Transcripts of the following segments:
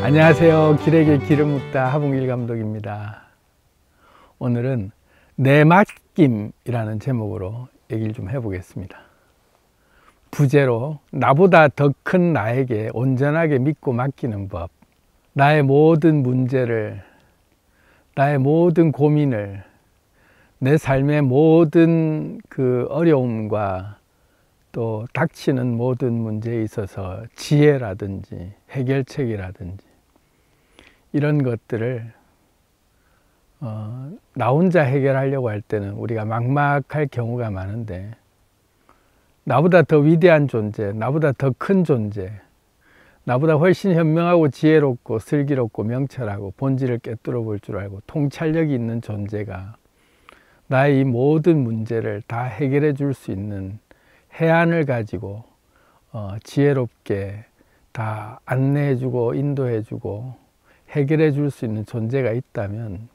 안녕하세요. 길에게 길을 묻다 하봉길 감독입니다. 오늘은 내 맡김이라는 제목으로 얘기를 좀 해보겠습니다. 부제로 나보다 더 큰 나에게 온전하게 믿고 맡기는 법. 나의 모든 문제를, 나의 모든 고민을, 내 삶의 모든 그 어려움과 또 닥치는 모든 문제에 있어서 지혜라든지 해결책이라든지 이런 것들을 나 혼자 해결하려고 할 때는 우리가 막막할 경우가 많은데, 나보다 더 위대한 존재, 나보다 더 큰 존재, 나보다 훨씬 현명하고 지혜롭고 슬기롭고 명철하고 본질을 꿰뚫어 볼 줄 알고 통찰력이 있는 존재가 나의 이 모든 문제를 다 해결해 줄 수 있는 해안을 가지고 지혜롭게 다 안내해 주고 인도해 주고 해결해 줄 수 있는 존재가 있다면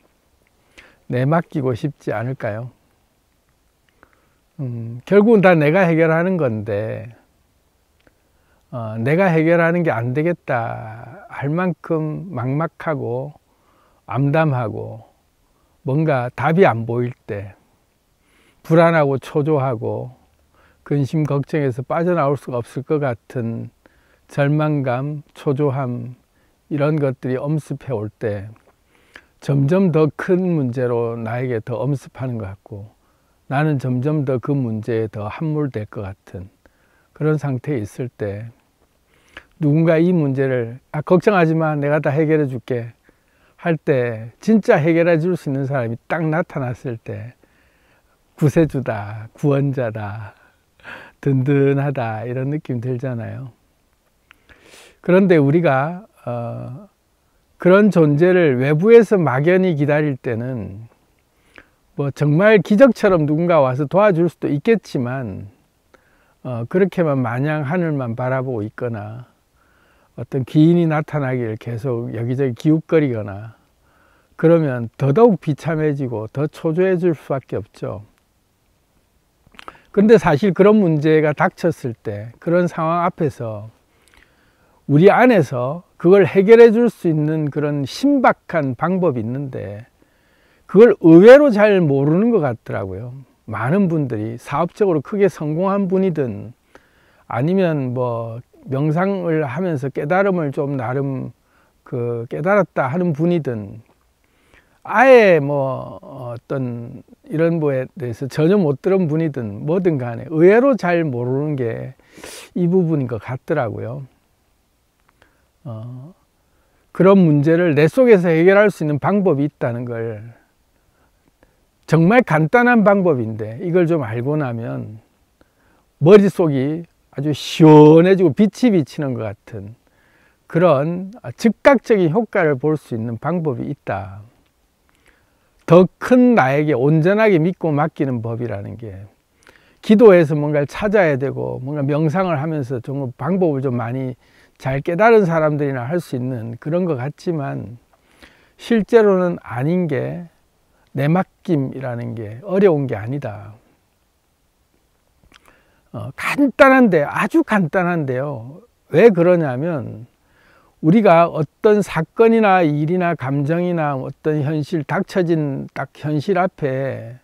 내맡기고 싶지 않을까요? 결국은 다 내가 해결하는 건데, 내가 해결하는 게 안 되겠다 할 만큼 막막하고 암담하고 뭔가 답이 안 보일 때, 불안하고 초조하고 근심 걱정에서 빠져나올 수가 없을 것 같은 절망감, 초조함, 이런 것들이 엄습해 올 때 점점 더 큰 문제로 나에게 더 엄습하는 것 같고, 나는 점점 더 그 문제에 더 함몰될 것 같은 그런 상태에 있을 때, 누군가 이 문제를 걱정하지 마, 내가 다 해결해 줄게 할 때, 진짜 해결해 줄 수 있는 사람이 딱 나타났을 때 구세주다, 구원자다, 든든하다, 이런 느낌 들잖아요. 그런데 우리가 그런 존재를 외부에서 막연히 기다릴 때는 뭐 정말 기적처럼 누군가 와서 도와줄 수도 있겠지만, 그렇게만 마냥 하늘만 바라보고 있거나 어떤 기인이 나타나기를 계속 여기저기 기웃거리거나 그러면 더더욱 비참해지고 더 초조해질 수밖에 없죠. 그런데 사실 그런 문제가 닥쳤을 때, 그런 상황 앞에서 우리 안에서 그걸 해결해 줄 수 있는 그런 신박한 방법이 있는데, 그걸 의외로 잘 모르는 것 같더라고요. 많은 분들이 사업적으로 크게 성공한 분이든 아니면 뭐 명상을 하면서 깨달음을 좀 나름 깨달았다 하는 분이든, 아예 뭐 어떤 이런 거에 대해서 전혀 못 들은 분이든 뭐든 간에 의외로 잘 모르는 게 이 부분인 것 같더라고요. 그런 문제를 내 속에서 해결할 수 있는 방법이 있다는 걸, 정말 간단한 방법인데 이걸 좀 알고 나면 머릿속이 아주 시원해지고 빛이 비치는 것 같은 그런 즉각적인 효과를 볼 수 있는 방법이 있다. 더 큰 나에게 온전하게 믿고 맡기는 법이라는 게, 기도해서 뭔가를 찾아야 되고 뭔가 명상을 하면서 좀 방법을 좀 많이 잘 깨달은 사람들이나 할 수 있는 그런 것 같지만, 실제로는 아닌 게, 내 맡김이라는 게 어려운 게 아니다. 간단한데, 아주 간단한데요. 왜 그러냐면, 우리가 어떤 사건이나 일이나 감정이나 어떤 현실, 닥쳐진 딱 현실 앞에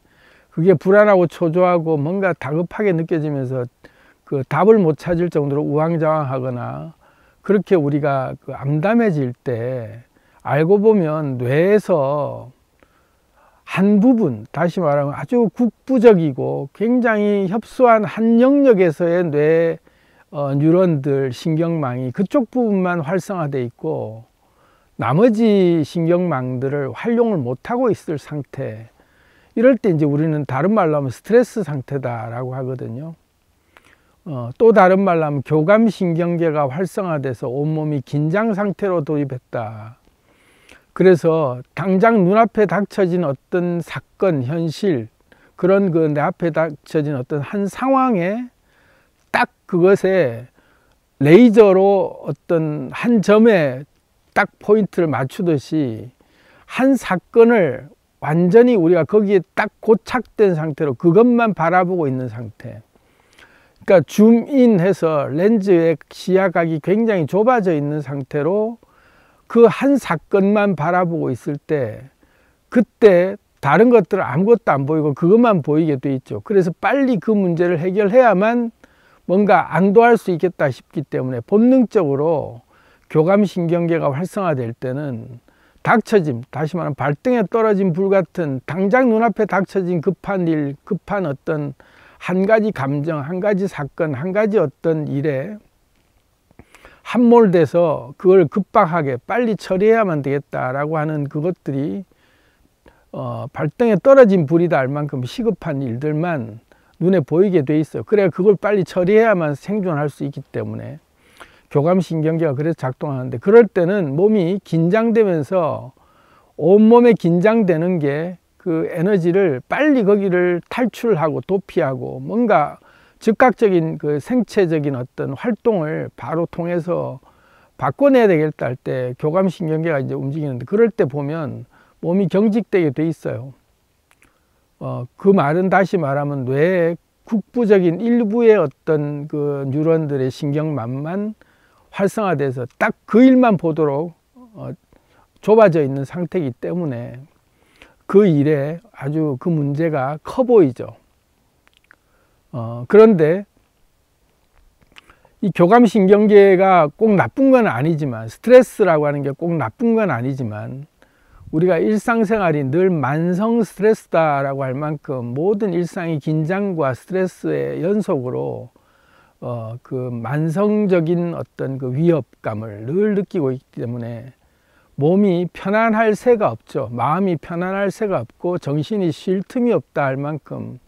그게 불안하고 초조하고 뭔가 다급하게 느껴지면서 그 답을 못 찾을 정도로 우왕좌왕하거나 그렇게 우리가 암담해질 때, 알고 보면 뇌에서 한 부분, 다시 말하면 아주 국부적이고 굉장히 협소한 한 영역에서의 뇌 뉴런들, 신경망이 그쪽 부분만 활성화되어 있고 나머지 신경망들을 활용을 못하고 있을 상태, 이럴 때 이제 우리는 다른 말로 하면 스트레스 상태다라고 하거든요. 또 다른 말로 하면 교감신경계가 활성화돼서 온몸이 긴장 상태로 도입했다. 그래서 당장 눈앞에 닥쳐진 어떤 사건, 현실, 그런 내 앞에 닥쳐진 어떤 한 상황에 딱 그것에 레이저로 어떤 한 점에 딱 포인트를 맞추듯이 한 사건을 완전히 우리가 거기에 딱 고착된 상태로 그것만 바라보고 있는 상태. 그러니까 줌인해서 렌즈의 시야각이 굉장히 좁아져 있는 상태로 그 한 사건만 바라보고 있을 때 그때 다른 것들은 아무것도 안 보이고 그것만 보이게 돼 있죠. 그래서 빨리 그 문제를 해결해야만 뭔가 안도할 수 있겠다 싶기 때문에 본능적으로 교감신경계가 활성화될 때는 닥쳐짐, 다시 말하면 발등에 떨어진 불 같은 당장 눈앞에 닥쳐진 급한 일, 급한 어떤 한 가지 감정, 한 가지 사건, 한 가지 어떤 일에 함몰돼서 그걸 급박하게 빨리 처리해야만 되겠다라고 하는 그것들이 발등에 떨어진 불이다 할 만큼 시급한 일들만 눈에 보이게 돼 있어요. 그래야 그걸 빨리 처리해야만 생존할 수 있기 때문에 교감신경계가 그래서 작동하는데, 그럴 때는 몸이 긴장되면서 온몸에 긴장되는 게 그 에너지를 빨리 거기를 탈출하고 도피하고 뭔가 즉각적인 그 생체적인 어떤 활동을 바로 통해서 바꿔내야 되겠다 할 때 교감신경계가 이제 움직이는데, 그럴 때 보면 몸이 경직되게 돼 있어요. 그 말은 다시 말하면 뇌의 국부적인 일부의 어떤 그 뉴런들의 신경망만 활성화돼서 딱 그 일만 보도록 좁아져 있는 상태이기 때문에 그 일에 아주 그 문제가 커 보이죠. 그런데 이 교감신경계가 꼭 나쁜 건 아니지만, 스트레스라고 하는 게 꼭 나쁜 건 아니지만, 우리가 일상생활이 늘 만성 스트레스다라고 할 만큼 모든 일상이 긴장과 스트레스의 연속으로 그 만성적인 어떤 그 위협감을 늘 느끼고 있기 때문에 몸이 편안할 새가 없죠. 마음이 편안할 새가 없고 정신이 쉴 틈이 없다 할 만큼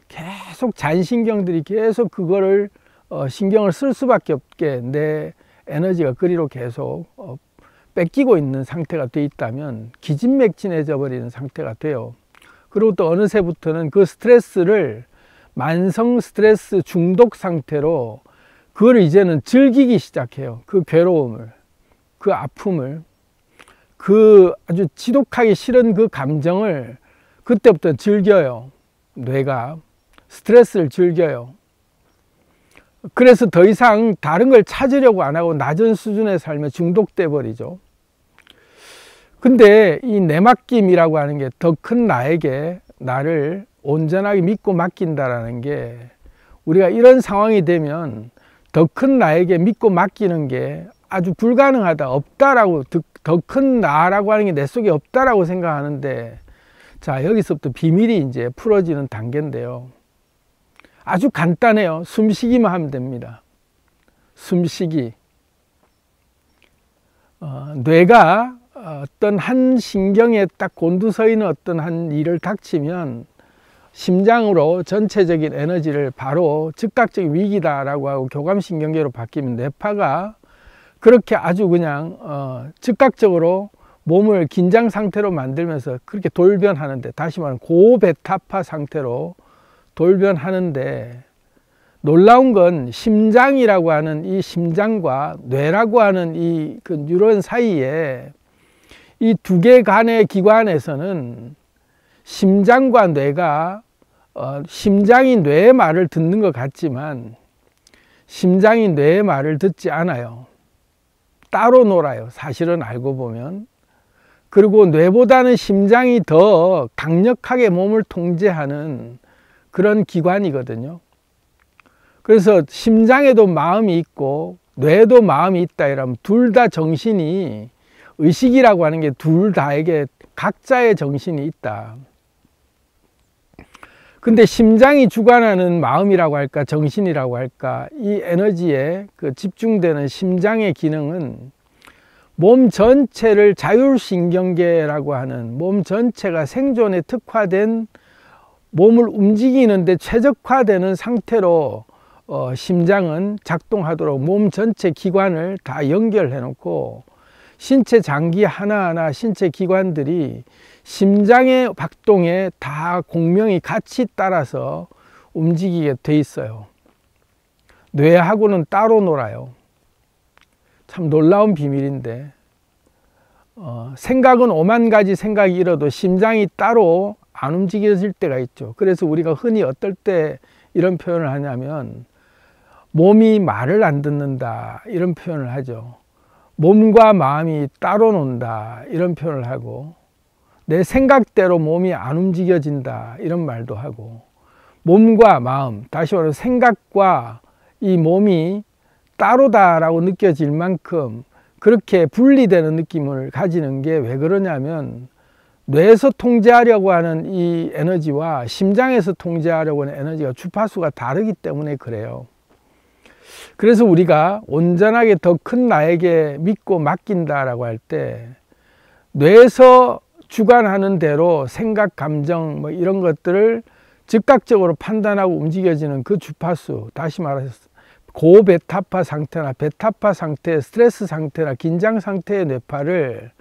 계속 잔신경들이 계속 그거를 신경을 쓸 수밖에 없게 내 에너지가 그리로 계속 뺏기고 있는 상태가 돼 있다면 기진맥진해져 버리는 상태가 돼요. 그리고 또 어느새부터는 그 스트레스를 만성 스트레스 중독 상태로 그걸 이제는 즐기기 시작해요. 그 괴로움을, 그 아픔을, 그 아주 지독하기 싫은 그 감정을 그때부터 즐겨요. 뇌가 스트레스를 즐겨요. 그래서 더 이상 다른 걸 찾으려고 안 하고 낮은 수준의 삶에 중독돼 버리죠. 근데 이 내맡김이라고 하는 게 더 큰 나에게 나를 온전하게 믿고 맡긴다라는 게, 우리가 이런 상황이 되면 더 큰 나에게 믿고 맡기는 게 아주 불가능하다, 없다라고, 더 큰 나라고 하는 게 내 속에 없다라고 생각하는데, 자, 여기서부터 비밀이 이제 풀어지는 단계인데요. 아주 간단해요. 숨쉬기만 하면 됩니다. 숨쉬기. 뇌가 어떤 한 신경에 딱 곤두서 있는 어떤 한 일을 닥치면 심장으로 전체적인 에너지를 바로 즉각적 위기다라고 하고 교감신경계로 바뀌면 뇌파가 그렇게 아주 그냥 즉각적으로 몸을 긴장 상태로 만들면서 그렇게 돌변하는데, 다시 말하면 고베타파 상태로 돌변하는데, 놀라운 건 심장이라고 하는 이 심장과 뇌라고 하는 이 그 뉴런 사이에 이 두 개 간의 기관에서는 심장과 뇌가 심장이 뇌의 말을 듣는 것 같지만 심장이 뇌의 말을 듣지 않아요. 따로 놀아요. 사실은 알고 보면. 그리고 뇌보다는 심장이 더 강력하게 몸을 통제하는 그런 기관이거든요. 그래서 심장에도 마음이 있고 뇌에도 마음이 있다 이러면 둘 다 정신이, 의식이라고 하는 게 둘 다에게 각자의 정신이 있다. 근데 심장이 주관하는 마음이라고 할까, 정신이라고 할까, 이 에너지에 그 집중되는 심장의 기능은 몸 전체를 자율신경계라고 하는, 몸 전체가 생존에 특화된 몸을 움직이는데 최적화되는 상태로 심장은 작동하도록 몸 전체 기관을 다 연결해 놓고, 신체 장기 하나하나 신체 기관들이 심장의 박동에 다 공명이 같이 따라서 움직이게 돼 있어요. 뇌하고는 따로 놀아요. 참 놀라운 비밀인데, 생각은 5만 가지 생각이 일어도 심장이 따로 안 움직여질 때가 있죠. 그래서 우리가 흔히 어떨 때 이런 표현을 하냐면 몸이 말을 안 듣는다, 이런 표현을 하죠. 몸과 마음이 따로 논다 이런 표현을 하고, 내 생각대로 몸이 안 움직여진다 이런 말도 하고, 몸과 마음, 다시 말해서 생각과 이 몸이 따로다라고 느껴질 만큼 그렇게 분리되는 느낌을 가지는 게 왜 그러냐면, 뇌에서 통제하려고 하는 이 에너지와 심장에서 통제하려고 하는 에너지가 주파수가 다르기 때문에 그래요. 그래서 우리가 온전하게 더 큰 나에게 믿고 맡긴다라고 할 때, 뇌에서 주관하는 대로 생각, 감정 뭐 이런 것들을 즉각적으로 판단하고 움직여지는 그 주파수, 다시 말해서 고베타파 상태나 베타파 상태, 스트레스 상태나 긴장 상태의 뇌파를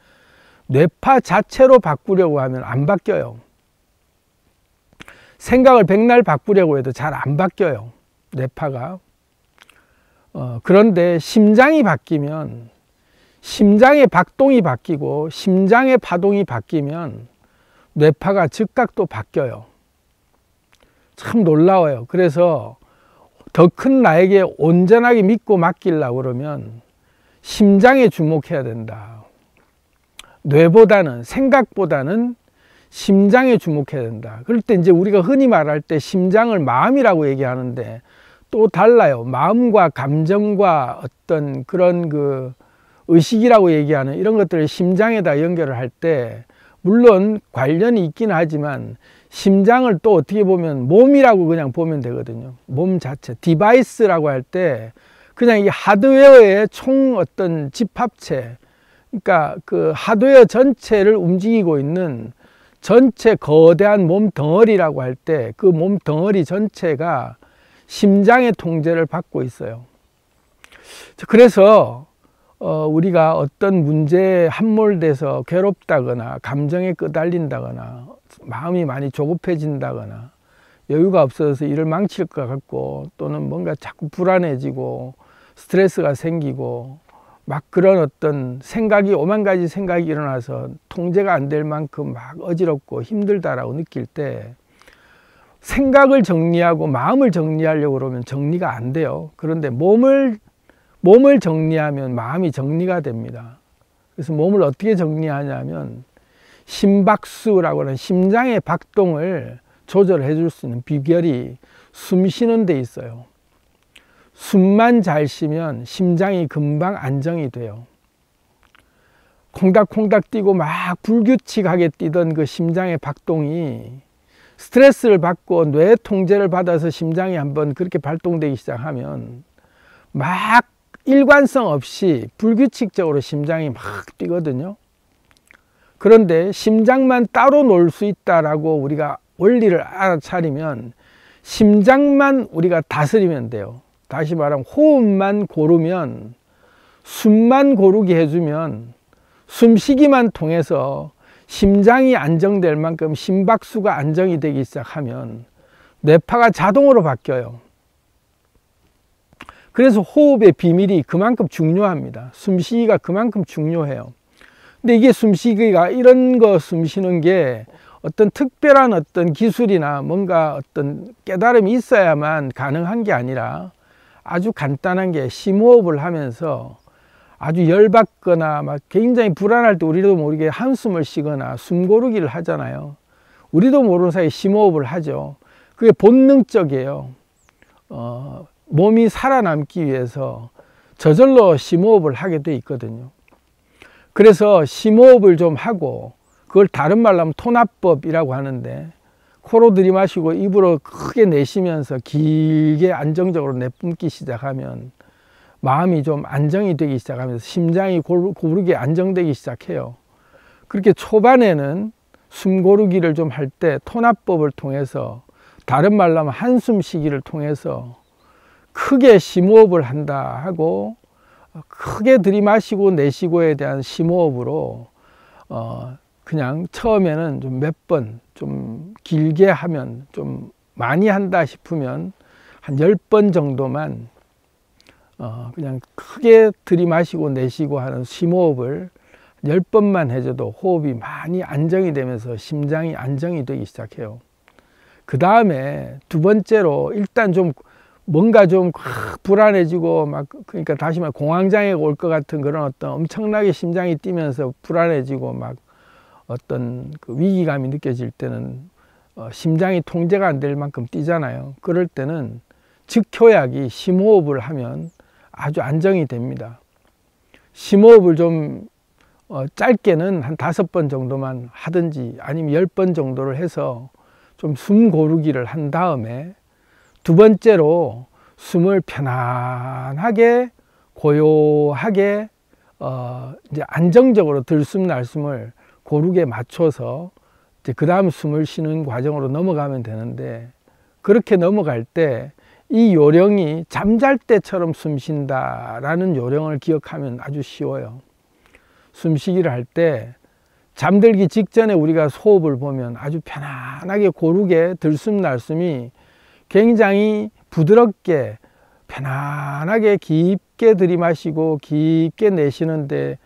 뇌파 자체로 바꾸려고 하면 안 바뀌어요. 생각을 백날 바꾸려고 해도 잘 안 바뀌어요, 뇌파가. 그런데 심장이 바뀌면, 심장의 박동이 바뀌고 심장의 파동이 바뀌면 뇌파가 즉각 또 바뀌어요. 참 놀라워요. 그래서 더 큰 나에게 온전하게 믿고 맡기려고 그러면 심장에 주목해야 된다. 뇌보다는, 생각보다는 심장에 주목해야 된다. 그럴 때 이제 우리가 흔히 말할 때 심장을 마음이라고 얘기하는데 또 달라요. 마음과 감정과 어떤 그런 그 의식이라고 얘기하는 이런 것들을 심장에다 연결을 할 때 물론 관련이 있긴 하지만, 심장을 또 어떻게 보면 몸이라고 그냥 보면 되거든요. 몸 자체, 디바이스라고 할 때 그냥 이 하드웨어의 총 어떤 집합체, 그러니까 그 하드웨어 전체를 움직이고 있는 전체 거대한 몸 덩어리라고 할 때 그 몸 덩어리 전체가 심장의 통제를 받고 있어요. 그래서 우리가 어떤 문제에 함몰돼서 괴롭다거나 감정에 끄달린다거나 마음이 많이 조급해진다거나 여유가 없어서 일을 망칠 것 같고, 또는 뭔가 자꾸 불안해지고 스트레스가 생기고 막 그런 어떤 생각이, 오만 가지 생각이 일어나서 통제가 안 될 만큼 막 어지럽고 힘들다라고 느낄 때, 생각을 정리하고 마음을 정리하려고 그러면 정리가 안 돼요. 그런데 몸을 정리하면 마음이 정리가 됩니다. 그래서 몸을 어떻게 정리하냐면, 심박수라고 하는 심장의 박동을 조절해 줄 수 있는 비결이 숨 쉬는 데 있어요. 숨만 잘 쉬면 심장이 금방 안정이 돼요. 콩닥콩닥 뛰고 막 불규칙하게 뛰던 그 심장의 박동이 스트레스를 받고 뇌 통제를 받아서 심장이 한번 그렇게 발동되기 시작하면 막 일관성 없이 불규칙적으로 심장이 막 뛰거든요. 그런데 심장만 따로 놀 수 있다라고 우리가 원리를 알아차리면 심장만 우리가 다스리면 돼요. 다시 말하면 호흡만 고르면, 숨만 고르게 해주면, 숨쉬기만 통해서 심장이 안정될 만큼 심박수가 안정이 되기 시작하면 뇌파가 자동으로 바뀌어요. 그래서 호흡의 비밀이 그만큼 중요합니다. 숨쉬기가 그만큼 중요해요. 근데 이게 숨쉬기가, 이런 거 숨쉬는 게 어떤 특별한 어떤 기술이나 뭔가 어떤 깨달음이 있어야만 가능한 게 아니라, 아주 간단한 게 심호흡을 하면서 아주 열받거나 막 굉장히 불안할 때 우리도 모르게 한숨을 쉬거나 숨 고르기를 하잖아요. 우리도 모르는 사이에 심호흡을 하죠. 그게 본능적이에요. 몸이 살아남기 위해서 저절로 심호흡을 하게 돼 있거든요. 그래서 심호흡을 좀 하고, 그걸 다른 말로 하면 토납법이라고 하는데, 코로 들이마시고 입으로 크게 내쉬면서 길게 안정적으로 내뿜기 시작하면 마음이 좀 안정이 되기 시작하면서 심장이 고르게 안정되기 시작해요. 그렇게 초반에는 숨 고르기를 좀 할 때 토납법을 통해서, 다른 말로 하면 한숨 쉬기를 통해서 크게 심호흡을 한다 하고, 크게 들이마시고 내쉬고에 대한 심호흡으로 그냥 처음에는 좀 몇 번 좀 길게 하면, 좀 많이 한다 싶으면 한 10번 정도만 그냥 크게 들이마시고 내쉬고 하는 심호흡을 10번만 해줘도 호흡이 많이 안정이 되면서 심장이 안정이 되기 시작해요. 그 다음에 두 번째로 일단 좀 뭔가 좀 불안해지고 막, 그러니까 다시 말해 공황장애가 올 것 같은 그런 어떤 엄청나게 심장이 뛰면서 불안해지고 막 어떤 그 위기감이 느껴질 때는 심장이 통제가 안 될 만큼 뛰잖아요. 그럴 때는 즉효약이 심호흡을 하면 아주 안정이 됩니다. 심호흡을 좀 짧게는 한 5번 정도만 하든지 아니면 10번 정도를 해서 좀 숨 고르기를 한 다음에 두 번째로 숨을 편안하게 고요하게 이제 안정적으로 들숨 날숨을 고르게 맞춰서 이제 그 다음 숨을 쉬는 과정으로 넘어가면 되는데, 그렇게 넘어갈 때 이 요령이 잠잘 때처럼 숨 쉰다라는 요령을 기억하면 아주 쉬워요. 숨쉬기를 할 때 잠들기 직전에 우리가 호흡을 보면 아주 편안하게 고르게 들숨 날숨이 굉장히 부드럽게 편안하게 깊게 들이마시고 깊게 내쉬는데,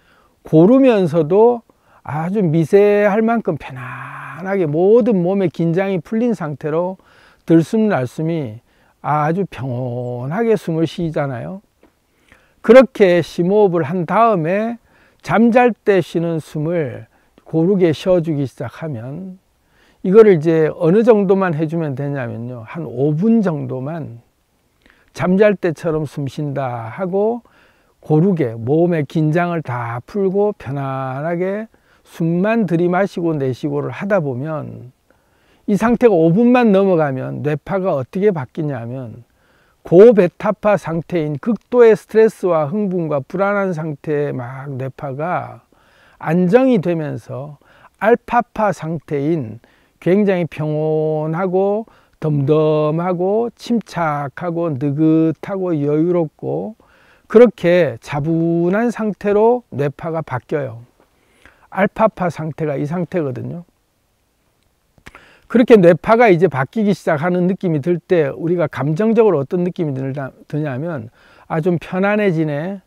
고르면서도 아주 미세할 만큼 편안하게 모든 몸의 긴장이 풀린 상태로 들숨 날숨이 아주 평온하게 숨을 쉬잖아요. 그렇게 심호흡을 한 다음에 잠잘 때 쉬는 숨을 고르게 쉬어주기 시작하면, 이거를 이제 어느 정도만 해주면 되냐면요, 한 5분 정도만 잠잘 때처럼 숨 쉰다 하고 고르게 몸의 긴장을 다 풀고 편안하게 숨만 들이마시고 내쉬고를 하다 보면, 이 상태가 5분만 넘어가면 뇌파가 어떻게 바뀌냐면 고베타파 상태인 극도의 스트레스와 흥분과 불안한 상태의 막 뇌파가 안정이 되면서 알파파 상태인 굉장히 평온하고 덤덤하고 침착하고 느긋하고 여유롭고 그렇게 차분한 상태로 뇌파가 바뀌어요. 알파파 상태가 이 상태거든요. 그렇게 뇌파가 이제 바뀌기 시작하는 느낌이 들 때 우리가 감정적으로 어떤 느낌이 드냐면, 아, 좀 편안해지네,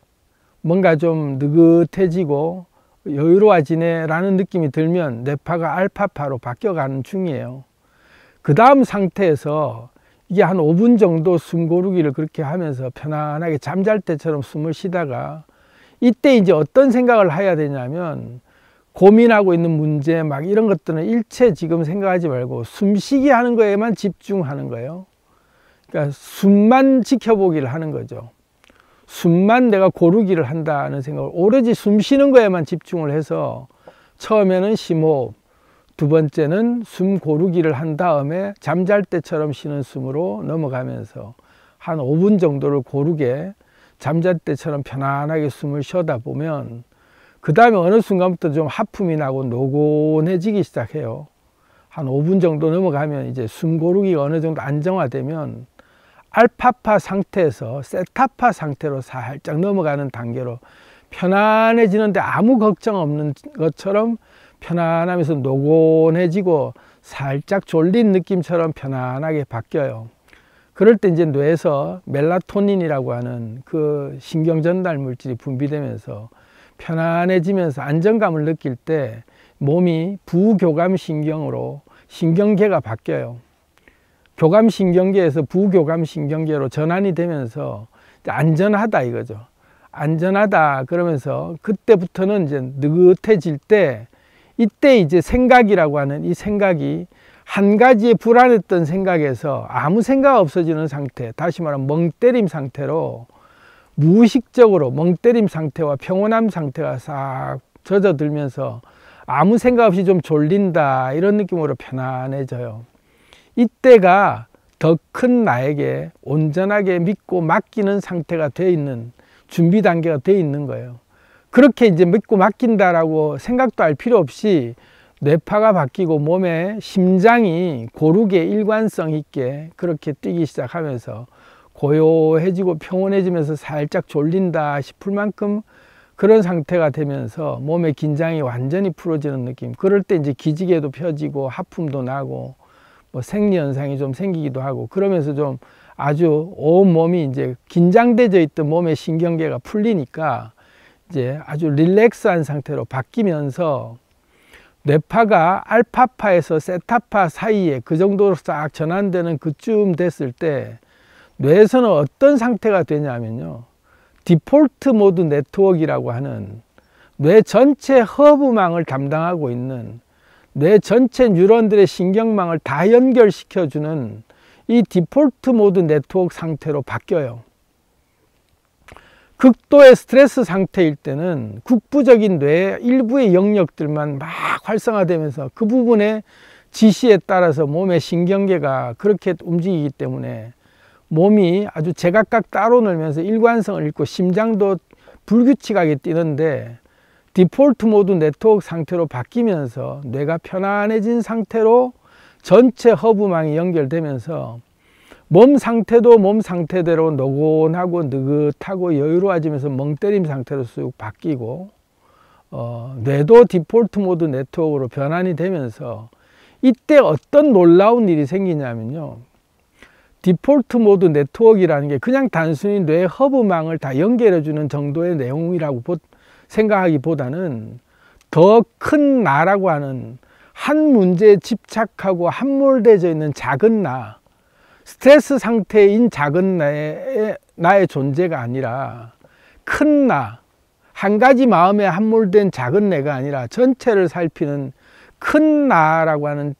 뭔가 좀 느긋해지고 여유로워지네 라는 느낌이 들면 뇌파가 알파파로 바뀌어가는 중이에요. 그 다음 상태에서 이게 한 5분 정도 숨 고르기를 그렇게 하면서 편안하게 잠잘 때처럼 숨을 쉬다가, 이때 이제 어떤 생각을 해야 되냐면, 고민하고 있는 문제 막 이런 것들은 일체 지금 생각하지 말고 숨쉬기 하는 거에만 집중하는 거예요. 그러니까 숨만 지켜보기를 하는 거죠. 숨만 내가 고르기를 한다는 생각을, 오로지 숨 쉬는 거에만 집중을 해서 처음에는 심호흡, 두 번째는 숨 고르기를 한 다음에 잠잘 때처럼 쉬는 숨으로 넘어가면서 한 5분 정도를 고르게 잠잘 때처럼 편안하게 숨을 쉬다 보면, 그 다음에 어느 순간부터 좀 하품이 나고 노곤해지기 시작해요. 한 5분 정도 넘어가면 이제 숨 고르기가 어느 정도 안정화되면 알파파 상태에서 세타파 상태로 살짝 넘어가는 단계로 편안해지는데 아무 걱정 없는 것처럼 편안하면서 노곤해지고 살짝 졸린 느낌처럼 편안하게 바뀌어요. 그럴 때 이제 뇌에서 멜라토닌이라고 하는 그 신경 전달 물질이 분비되면서 편안해지면서 안정감을 느낄 때 몸이 부교감신경으로 신경계가 바뀌어요. 교감신경계에서 부교감신경계로 전환이 되면서 안전하다 이거죠. 안전하다 그러면서 그때부터는 이제 느긋해질 때, 이때 이제 생각이라고 하는 이 생각이 한 가지의 불안했던 생각에서 아무 생각 없어지는 상태, 다시 말하면 멍때림 상태로 무의식적으로 멍때림 상태와 평온함 상태가 싹 젖어들면서 아무 생각 없이 좀 졸린다 이런 느낌으로 편안해져요. 이때가 더 큰 나에게 온전하게 믿고 맡기는 상태가 되어 있는 준비 단계가 되어 있는 거예요. 그렇게 이제 믿고 맡긴다라고 생각도 할 필요 없이 뇌파가 바뀌고 몸의 심장이 고르게 일관성 있게 그렇게 뛰기 시작하면서 고요해지고 평온해지면서 살짝 졸린다 싶을 만큼 그런 상태가 되면서 몸의 긴장이 완전히 풀어지는 느낌. 그럴 때 이제 기지개도 펴지고 하품도 나고 뭐 생리 현상이 좀 생기기도 하고, 그러면서 좀 아주 온 몸이 이제 긴장되어 있던 몸의 신경계가 풀리니까 이제 아주 릴렉스한 상태로 바뀌면서 뇌파가 알파파에서 세타파 사이에 그 정도로 싹 전환되는 그쯤 됐을 때 뇌에서는 어떤 상태가 되냐면요, 디폴트 모드 네트워크라고 하는 뇌 전체 허브망을 담당하고 있는 뇌 전체 뉴런들의 신경망을 다 연결시켜주는 이 디폴트 모드 네트워크 상태로 바뀌어요. 극도의 스트레스 상태일 때는 국부적인 뇌의 일부의 영역들만 막 활성화되면서 그 부분의 지시에 따라서 몸의 신경계가 그렇게 움직이기 때문에 몸이 아주 제각각 따로 놀면서 일관성을 잃고 심장도 불규칙하게 뛰는데, 디폴트 모드 네트워크 상태로 바뀌면서 뇌가 편안해진 상태로 전체 허브망이 연결되면서 몸 상태도 몸 상태대로 노곤하고 느긋하고 여유로워지면서 멍때림 상태로 쑥 바뀌고, 뇌도 디폴트 모드 네트워크로 변환이 되면서 이때 어떤 놀라운 일이 생기냐면요, 디폴트 모드 네트워크라는 게 그냥 단순히 뇌 허브망을 다 연결해 주는 정도의 내용이라고 생각하기보다는 더 큰 나라고 하는 한 문제에 집착하고 함몰되어 있는 작은 나, 스트레스 상태인 작은 나의 존재가 아니라 큰 나, 한 가지 마음에 함몰된 작은 내가 아니라 전체를 살피는 큰 나라고 하는,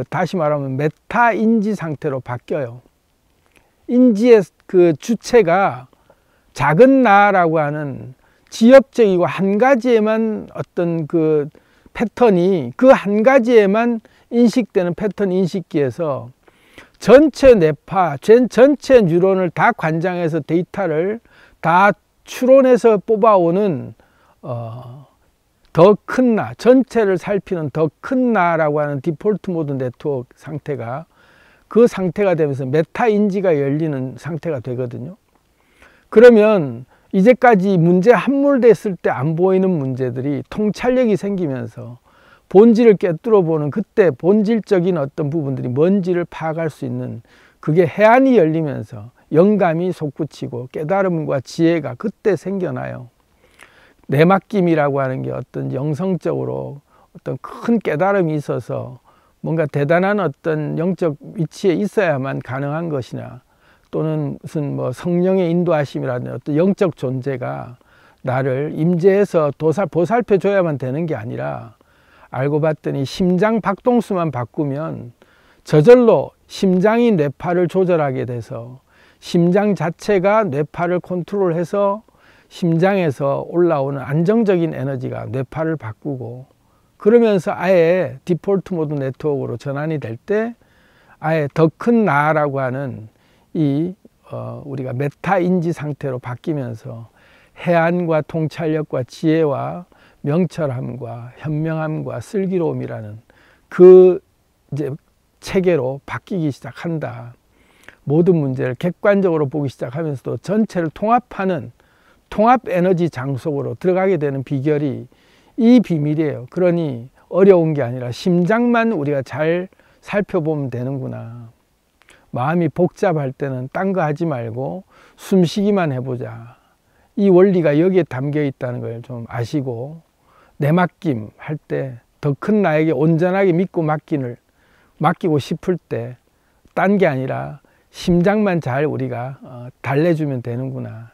다시 말하면 메타 인지 상태로 바뀌어요. 인지의 그 주체가 작은 나라고 하는 지엽적이고 한 가지에만 어떤 그 패턴이, 그 한 가지에만 인식되는 패턴 인식기에서 전체 뇌파, 전체 뉴런을 다 관장해서 데이터를 다 추론해서 뽑아오는 더 큰 나, 전체를 살피는 더 큰 나라고 하는 디폴트 모드 네트워크 상태가, 그 상태가 되면서 메타 인지가 열리는 상태가 되거든요. 그러면 이제까지 문제 함몰됐을 때 안 보이는 문제들이 통찰력이 생기면서 본질을 꿰뚫어 보는, 그때 본질적인 어떤 부분들이 뭔지를 파악할 수 있는, 그게 해안이 열리면서 영감이 솟구치고 깨달음과 지혜가 그때 생겨나요. 내맡김이라고 하는 게 어떤 영성적으로 어떤 큰 깨달음이 있어서 뭔가 대단한 어떤 영적 위치에 있어야만 가능한 것이나, 또는 무슨 뭐 성령의 인도하심이라든지 어떤 영적 존재가 나를 임재해서 보살펴 줘야만 되는 게 아니라, 알고 봤더니 심장 박동수만 바꾸면 저절로 심장이 뇌파를 조절하게 돼서 심장 자체가 뇌파를 컨트롤해서 심장에서 올라오는 안정적인 에너지가 뇌파를 바꾸고, 그러면서 아예 디폴트 모드 네트워크로 전환이 될 때 아예 더 큰 나라고 하는 이 우리가 메타 인지 상태로 바뀌면서 해안과 통찰력과 지혜와 명철함과 현명함과 슬기로움이라는 그 이제 체계로 바뀌기 시작한다. 모든 문제를 객관적으로 보기 시작하면서도 전체를 통합하는 통합 에너지 장속으로 들어가게 되는 비결이 이 비밀이에요. 그러니 어려운 게 아니라 심장만 우리가 잘 살펴보면 되는구나. 마음이 복잡할 때는 딴 거 하지 말고 숨쉬기만 해보자. 이 원리가 여기에 담겨 있다는 걸 좀 아시고, 내맡김 할 때 더 큰 나에게 온전하게 맡기고 싶을 때 딴 게 아니라 심장만 잘 우리가 달래주면 되는구나.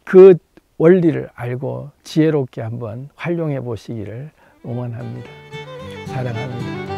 그 원리를 알고 지혜롭게 한번 활용해 보시기를 응원합니다. 사랑합니다.